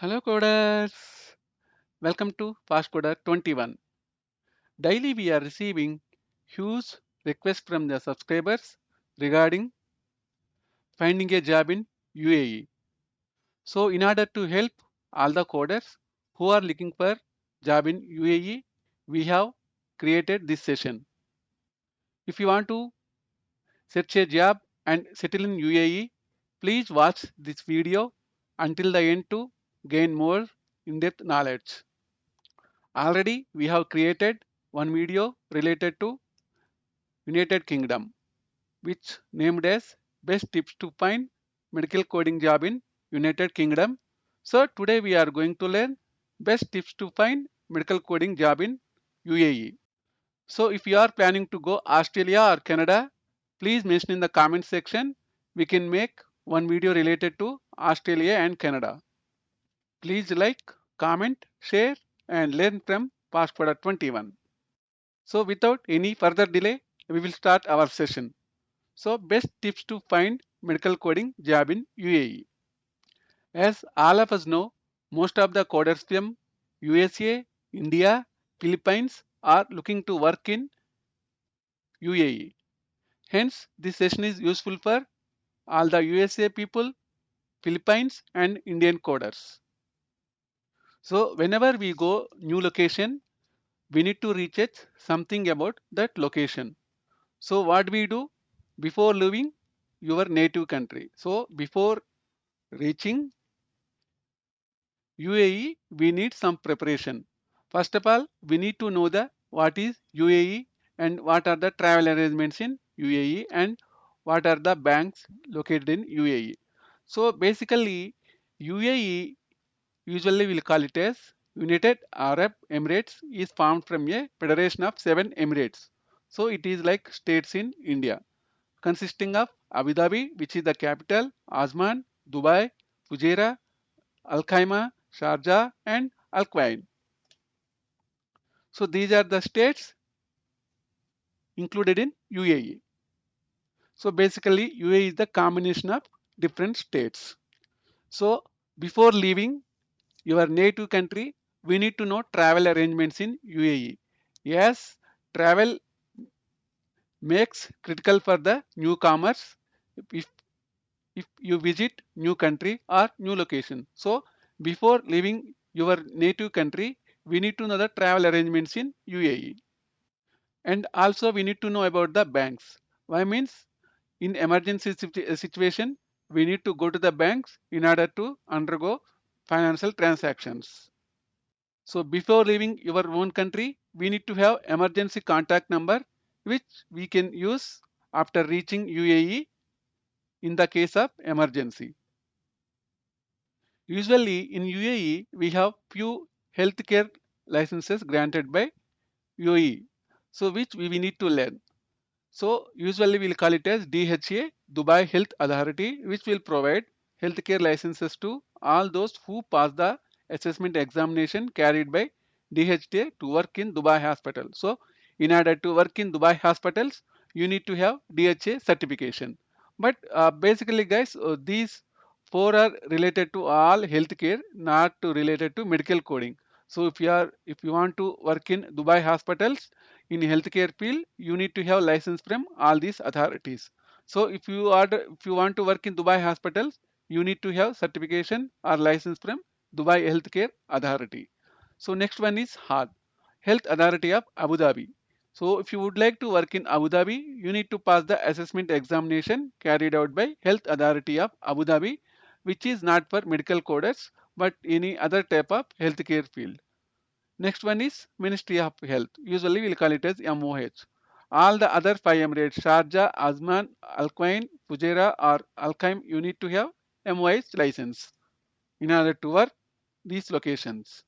Hello coders, welcome to Fast Coder 21. Daily we are receiving huge requests from the subscribers regarding finding a job in UAE. So in order to help all the coders who are looking for job in UAE, we have created this session. If you want to search a job and settle in UAE, please watch this video until the end to gain more in-depth knowledge. Already we have created one video related to United Kingdom, which named as best tips to find medical coding job in United Kingdom. So today we are going to learn best tips to find medical coding job in UAE. So if you are planning to go Australia or Canada, please mention in the comment section. We can make one video related to Australia and Canada. Please like, comment, share and learn from Passport 21. So without any further delay, we will start our session. So best tips to find medical coding job in UAE. As all of us know, most of the coders from USA, India, Philippines are looking to work in UAE. Hence, this session is useful for all the USA people, Philippines and Indian coders. So whenever we go new location, we need to research something about that location. So what we do before leaving your native country? So before reaching UAE, we need some preparation. First of all, we need to know the what is UAE and what are the travel arrangements in UAE and what are the banks located in UAE. So basically, UAE usually we'll call it as United Arab Emirates is formed from a federation of 7 emirates. So it is like states in India, consisting of Abu Dhabi, which is the capital, Asman, Dubai, Fujairah, Al Khaimah, Sharjah, and Al Quain. So these are the states included in UAE. So basically, UAE is the combination of different states. So before leaving your native country, we need to know travel arrangements in UAE. Yes, travel makes critical for the newcomers. If if you visit new country or new location. So before leaving your native country, we need to know the travel arrangements in UAE. And also we need to know about the banks. Why means in emergency situation, we need to go to the banks in order to undergo financial transactions. So before leaving your own country, we need to have emergency contact number which we can use after reaching UAE in the case of emergency. Usually in U.A.E. we have few healthcare licenses granted by U.A.E. So which we need to learn. So usually we'll call it as DHA, Dubai Health Authority, which will provide healthcare licenses to all those who pass the assessment examination carried by DHA to work in Dubai hospital. So in order to work in Dubai hospitals, you need to have DHA certification. But basically guys, these four are related to all healthcare, not to related to medical coding. So if you want to work in Dubai hospitals, in healthcare field, you need to have license from all these authorities. So if you want to work in Dubai hospitals, you need to have certification or license from Dubai Healthcare Authority. So next one is HAD, Health Authority of Abu Dhabi. So if you would like to work in Abu Dhabi, you need to pass the assessment examination carried out by Health Authority of Abu Dhabi, which is not for medical coders but any other type of healthcare field. Next one is Ministry of Health. Usually we'll call it as MOH. All the other 5 emirates, Sharjah, Azman, Al Quain, Fujairah or Al Khaim, you need to have MOH license in order to work these locations.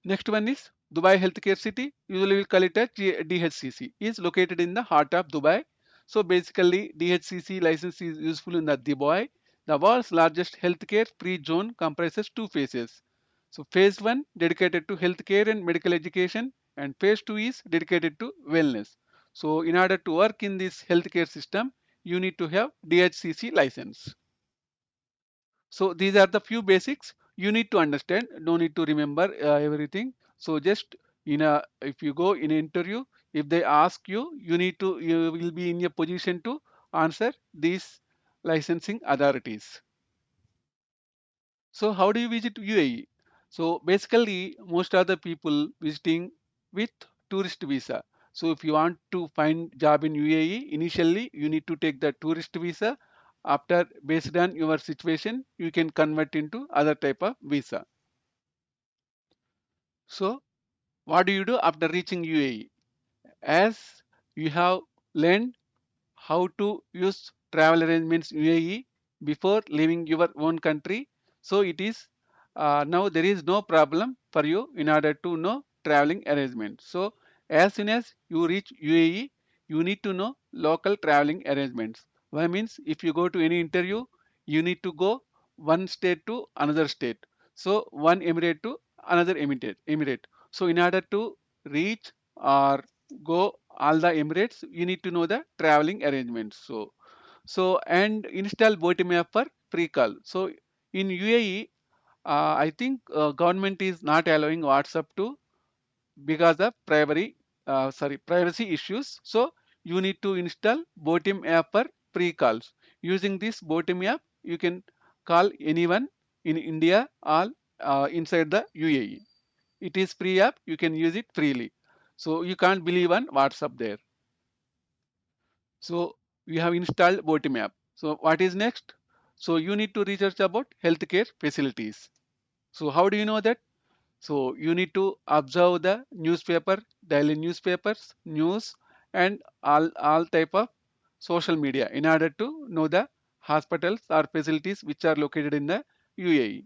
Next one is Dubai Healthcare City. Usually we'll call it as DHCC. Is located in the heart of Dubai. So basically DHCC license is useful in the Dubai. The world's largest healthcare free zone comprises two phases. So phase 1 dedicated to healthcare and medical education and phase 2 is dedicated to wellness. So in order to work in this healthcare system, you need to have DHCC license. So these are the few basics. you need to understand, no need to remember everything. So just in a, if you go in an interview, if they ask you, you will be in a position to answer these licensing authorities. So how do you visit UAE? So basically, most of the people visiting with tourist visa. So if you want to find job in UAE, initially you need to take the tourist visa. After, based on your situation, you can convert into other type of visa. So what do you do after reaching UAE? As you have learned how to use travel arrangements UAE before leaving your own country. So it is now there is no problem for you in order to know traveling arrangements. So as soon as you reach UAE, you need to know local traveling arrangements. Why means if you go to any interview, you need to go one state to another state. So one emirate to another emirate. So in order to reach or go all the emirates, you need to know the traveling arrangements. So and install boating app for pre-call. So in UAE, I think government is not allowing WhatsApp to, because of privacy issues. So you need to install boating app for pre-calls. Using this boating app, you can call anyone in India or inside the UAE. It is free app, you can use it freely. So you can't believe on WhatsApp there. So you have installed boating app. So what is next? So you need to research about healthcare facilities. So how do you know that? So you need to observe the newspaper, daily newspapers, news, and all type of social media in order to know the hospitals or facilities which are located in the UAE.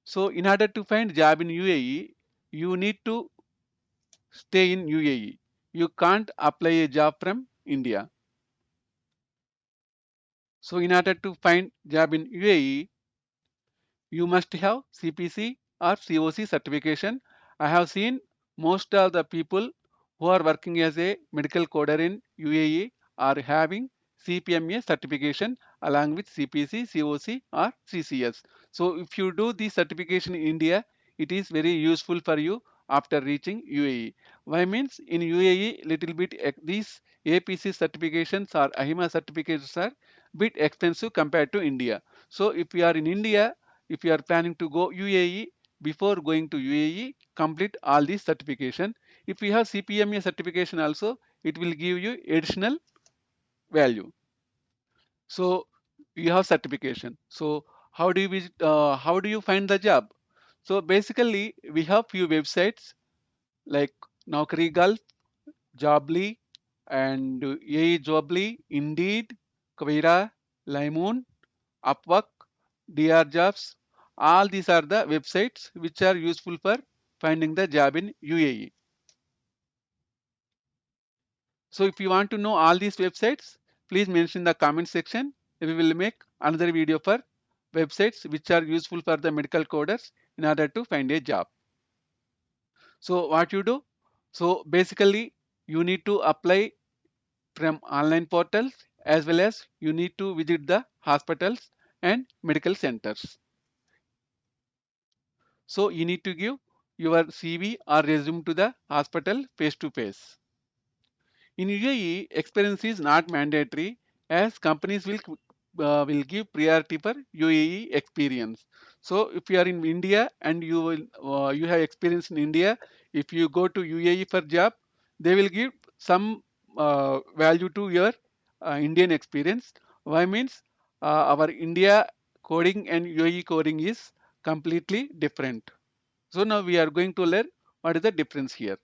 So in order to find job in UAE, you need to stay in UAE. You can't apply a job from India. So in order to find job in UAE, you must have CPC or COC certification. I have seen most of the people who are working as a medical coder in UAE are having CPMA certification along with CPC, COC or CCS. So if you do the certification in India, it is very useful for you after reaching UAE. Why means in UAE little bit these APC certifications or AHIMA certificates are bit expensive compared to India. So if you are in India, if you are planning to go UAE, before going to UAE, complete all these certification. If you have CPMA certification also, it will give you additional value. So you have certification. So how do you how do you find the job? So basically, we have few websites like Naukri Gulf, Jobly, and UAE Jobly, Indeed, Quora, Limon, Upwork, DR Jobs. All these are the websites which are useful for finding the job in UAE. So if you want to know all these websites, please mention in the comment section. We will make another video for websites which are useful for the medical coders in order to find a job. So what you do? So basically, you need to apply from online portals, as well as you need to visit the hospitals and medical centers. So you need to give your CV or resume to the hospital face to face. In UAE, experience is not mandatory, as companies will give priority for UAE experience. So if you are in India and you have experience in India, if you go to UAE for job, they will give some value to your Indian experience. Why means our India coding and UAE coding is completely different. So now we are going to learn what is the difference here.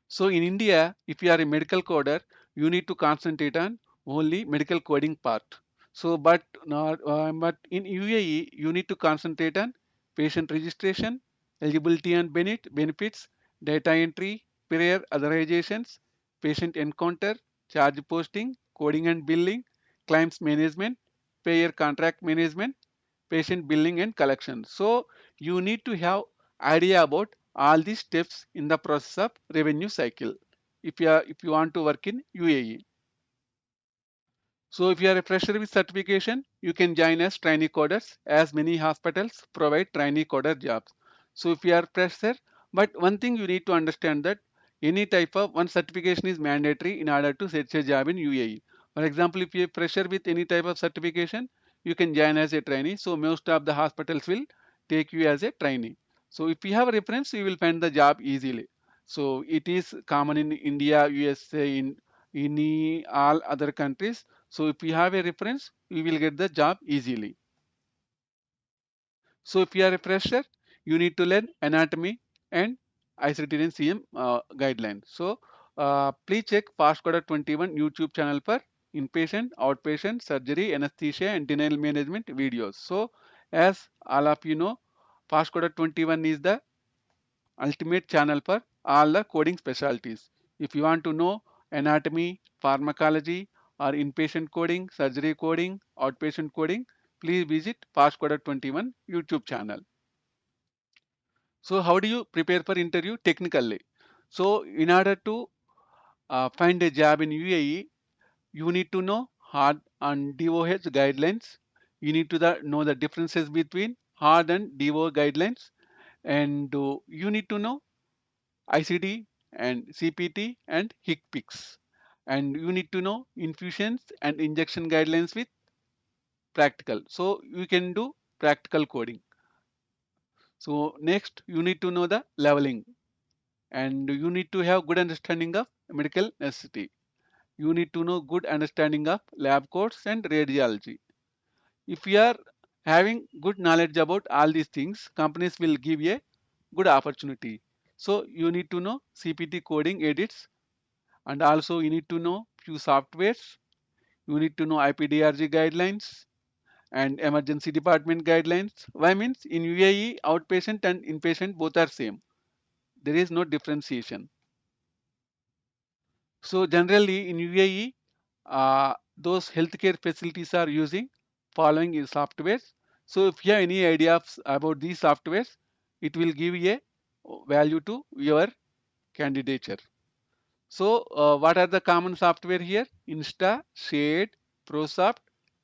So in India, if you are a medical coder, you need to concentrate on only medical coding part. So, but in UAE, you need to concentrate on patient registration, eligibility and benefits, data entry, prior authorizations, patient encounter, charge posting, coding and billing, claims management, payer contract management, patient billing and collection. So you need to have idea about all these steps in the process of revenue cycle if you want to work in UAE. So if you are a fresher with certification, you can join as trainee coders as many hospitals provide trainee coder jobs. So if you are fresher, but one thing you need to understand that any type of one certification is mandatory in order to set a job in UAE. For example, if you are fresher with any type of certification, you can join as a trainee. So most of the hospitals will take you as a trainee. So if you have a reference, you will find the job easily. So it is common in India, USA, in any all other countries. So if you have a reference, you will get the job easily. So if you are a fresher, you need to learn anatomy and ICT and CM guidelines. So please check FastCoder 21 YouTube channel for inpatient, outpatient, surgery, anesthesia and denial management videos. So as all of you know, FastCoder 21 is the ultimate channel for all the coding specialties. If you want to know anatomy, pharmacology, or inpatient coding, surgery coding, outpatient coding, please visit FastCoder 21 YouTube channel. So how do you prepare for interview technically? So in order to find a job in UAE, you need to know hard and DOH guidelines. You need to know the differences between hard and DO guidelines, and you need to know ICD and CPT and HICPICS. And you need to know infusions and injection guidelines with practical. So you can do practical coding. So next you need to know the leveling, and you need to have good understanding of medical necessity. You need to know good understanding of lab codes and radiology. If you are having good knowledge about all these things, companies will give you a good opportunity. So you need to know CPT coding edits, and also you need to know few softwares. You need to know IPDRG guidelines and emergency department guidelines. Why means in UAE outpatient and inpatient both are same. There is no differentiation. So generally in UAE, those healthcare facilities are using following is softwares. So if you have any idea about these softwares, it will give a value to your candidature. So what are the common software here? Insta, Shade, ProSoft,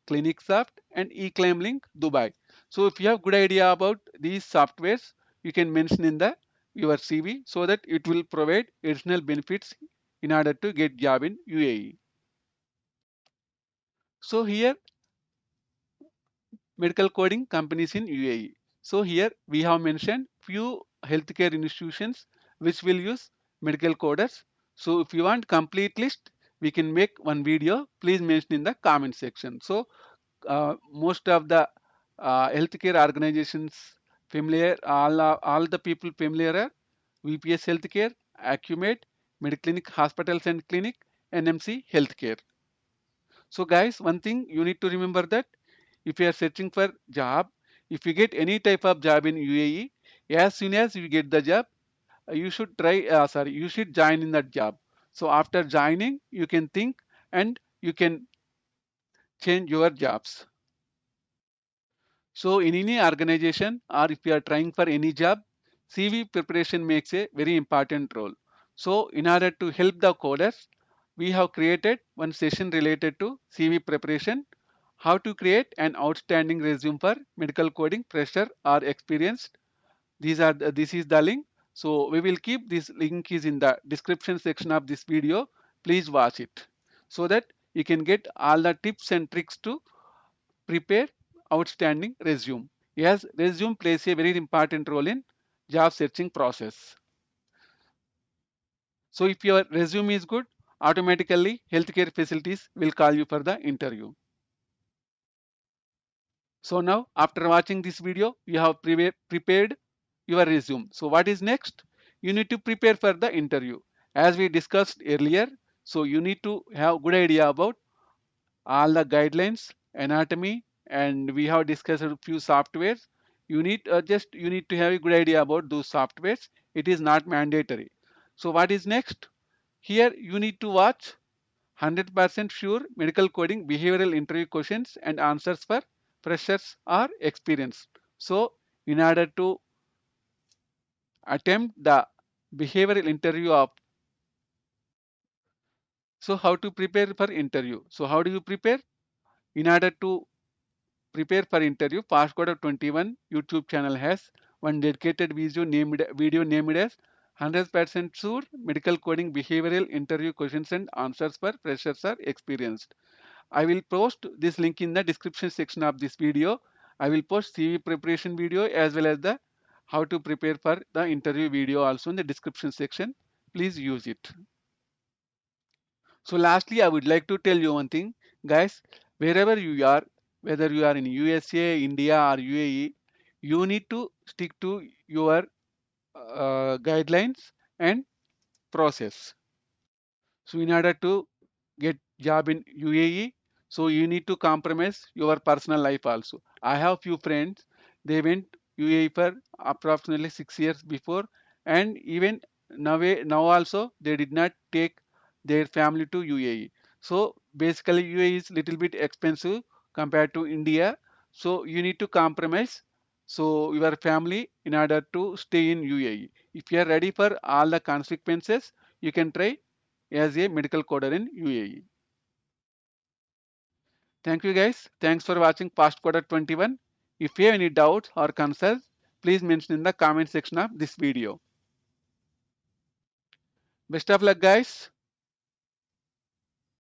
ClinicSoft, and eClaimLink Dubai. So if you have good idea about these softwares, you can mention in the your CV so that it will provide additional benefits in order to get job in UAE. So here medical coding companies in UAE. So here we have mentioned few healthcare institutions which will use medical coders. So if you want complete list, we can make one video. Please mention in the comment section. So most of the healthcare organizations familiar, all the people familiar are VPS Healthcare, Acumed, Mediclinic Hospitals and Clinic, NMC Healthcare. So guys, one thing you need to remember that if you are searching for job, if you get any type of job in UAE, as soon as you get the job, you should you should join in that job. So after joining, you can think and you can change your jobs. So in any organization or if you are trying for any job, CV preparation makes a very important role. So in order to help the coders, we have created one session related to CV preparation, how to create an outstanding resume for medical coding fresher or experienced. This is the link. So we will keep this link is in the description section of this video. Please watch it so that you can get all the tips and tricks to prepare outstanding resume. Yes, resume plays a very important role in job searching process. So if your resume is good, automatically healthcare facilities will call you for the interview. So now after watching this video, you have prepared your resume. So what is next? You need to prepare for the interview. As we discussed earlier, so you need to have good idea about all the guidelines, anatomy, and we have discussed a few softwares. You need to have a good idea about those softwares. It is not mandatory. So what is next? Here you need to watch 100% sure medical coding behavioral interview questions and answers for freshers or experienced. So in order to attempt the behavioral interview of, so how to prepare for interview? So how do you prepare? In order to prepare for interview, Fastcoder 21 YouTube channel has one dedicated video named as 100% sure medical coding behavioral interview questions and answers for freshers or experienced. I will post this link in the description section of this video. I will post CV preparation video as well as the how to prepare for the interview video also in the description section. Please use it. So lastly, I would like to tell you one thing, guys, wherever you are, whether you are in USA, India or UAE, you need to stick to your guidelines and process. So in order to get job in UAE, so you need to compromise your personal life also. I have few friends, they went UAE for approximately 6 years before, and even now also they did not take their family to UAE. So basically UAE is little bit expensive compared to India. So you need to compromise so your family in order to stay in UAE. If you are ready for all the consequences, you can try as a medical coder in U.A.E. Thank you guys. Thanks for watching Past Coder 21. If you have any doubts or concerns, please mention in the comment section of this video. Best of luck guys.